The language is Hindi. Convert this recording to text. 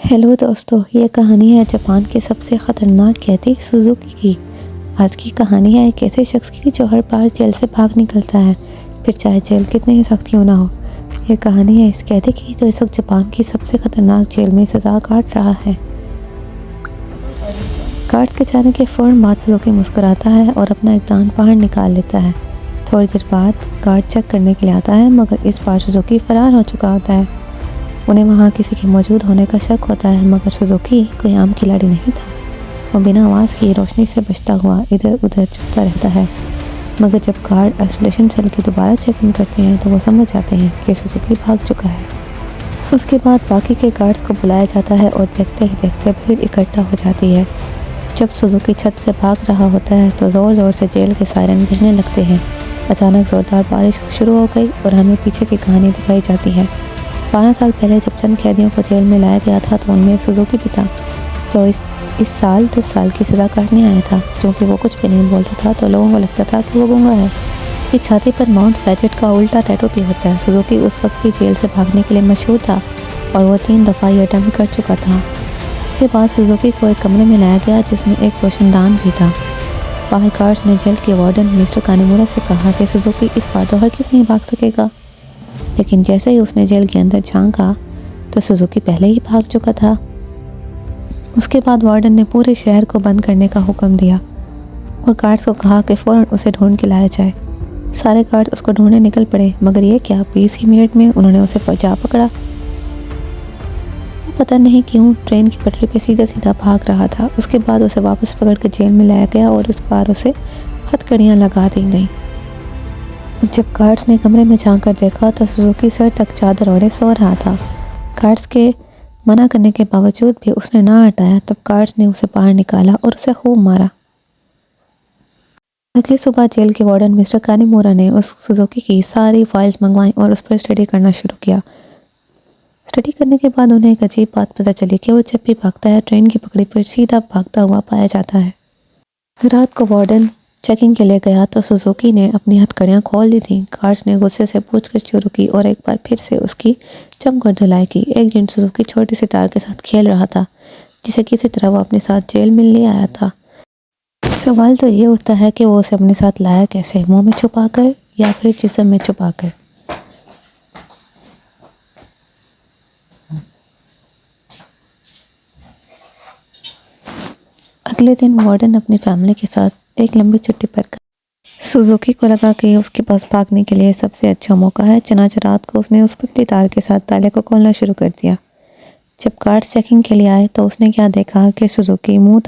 हेलो दोस्तों, ये कहानी है जापान के सबसे ख़तरनाक कैदी सुजुकी की। आज की कहानी है एक ऐसे शख्स की जो हर बार जेल से भाग निकलता है, फिर चाहे जेल कितनी ही सख्त क्यों ना हो। ये कहानी है इस कैदी की जो इस वक्त जापान की सबसे ख़तरनाक जेल में सज़ा काट रहा है। गार्ड के जाने के फ़ौरन बाद सुजुकी मुस्कुराता है और अपना एक दांत बाहर निकाल लेता है। थोड़ी देर बाद गार्ड चेक करने के लिए आता है, मगर इस बार सुजुकी फ़रार हो चुका होता है। उन्हें वहाँ किसी के मौजूद होने का शक होता है, मगर सुजुकी कोई आम खिलाड़ी नहीं था। वो बिना आवाज़ की रोशनी से बचता हुआ इधर उधर चलता रहता है। मगर जब गार्ड आइसोलेशन सेल की दोबारा चेकिंग करते हैं तो वो समझ जाते हैं कि सुजुकी भाग चुका है। उसके बाद बाकी के गार्ड्स को बुलाया जाता है और देखते ही देखते भीड़ इकट्ठा हो जाती है। जब सुजुकी छत से भाग रहा होता है तो ज़ोर ज़ोर से जेल के सायरन बजने लगते हैं। अचानक ज़ोरदार बारिश शुरू हो गई और हमें पीछे की कहानी दिखाई जाती है। 12 साल पहले जब चंद कैदियों को जेल में लाया गया था तो उनमें एक सुजुकी भी था जो इस साल 10 साल की सज़ा काटने आया था। क्योंकि वो कुछ भी नहीं बोलता था तो लोगों को लगता था कि वो गूंगा है। उसकी छाती पर माउंट फैजेट का उल्टा टैटू भी होता है। सुजुकी उस वक्त भी जेल से भागने के लिए मशहूर था और वो 3 दफ़ा ये अटेम्प्ट कर चुका था। उसके बाद सुजुकी को एक कमरे में लाया गया जिसमें एक रोशनदान भी था। बाहर गार्ड्स ने जेल के वार्डन मिस्टर कानेमुरा से कहा कि सुजुकी इस बार तो हर किस नहीं भाग सकेगा, लेकिन जैसे ही उसने जेल के अंदर झांका तो सुजुकी पहले ही भाग चुका था। उसके बाद वार्डन ने पूरे शहर को बंद करने का हुक्म दिया और गार्ड्स को कहा कि फ़ौरन उसे ढूंढ के लाया जाए। सारे गार्ड्स उसको ढूंढने निकल पड़े, मगर ये क्या 20 ही मिनट में उन्होंने उसे जा पकड़ा। पता नहीं क्यों ट्रेन की पटरी पे सीधा सीधा भाग रहा था। उसके बाद उसे वापस पकड़ के जेल में लाया गया और इस बार उसे हथकड़ियाँ लगा दी गई। जब गार्ड्स ने कमरे में झांक कर देखा तो सुजुकी सर तक चादर ओढ़े सो रहा था। गार्ड्स के मना करने के बावजूद भी उसने ना हटाया। तब गार्ड्स ने उसे बाहर निकाला और उसे खूब मारा। अगली सुबह जेल के वार्डन मिस्टर कानेमुरा ने उस सुजुकी की सारी फाइल्स मंगवाई और उस पर स्टडी करना शुरू किया। स्टडी करने के बाद उन्हें एक अजीब बात पता चली कि वो जब भी भागता है ट्रेन की पटरी पर सीधा भागता हुआ पाया जाता है। रात को वार्डन चेकिंग के लिए गया तो सुजुकी ने अपनी हथकड़ियाँ खोल दी थी। गार्ड्स ने गुस्से से पूछताछ शुरू की और एक बार फिर से उसकी जमकर धुलाई की। एक दिन सुजुकी छोटी सी तार के साथ खेल रहा था जिसे किसी तरह वो अपने साथ जेल में ले आया था। सवाल तो ये उठता है कि वो उसे अपने साथ लाया कैसे, मुंह में छुपाकर या फिर जिस्म में छुपाकर। अगले दिन वार्डन अपनी फैमिली के साथ एक लंबी छुट्टी पर गया। सुजुकी को लगा कि उसके पास भागने के लिए सबसे अच्छा मौका है, चनाचे रात को उसने उस पतली तार के साथ ताले को खोलना शुरू कर दिया। जब गार्ड्स चेकिंग के लिए आए तो उसने क्या देखा कि सुजुकी मुंह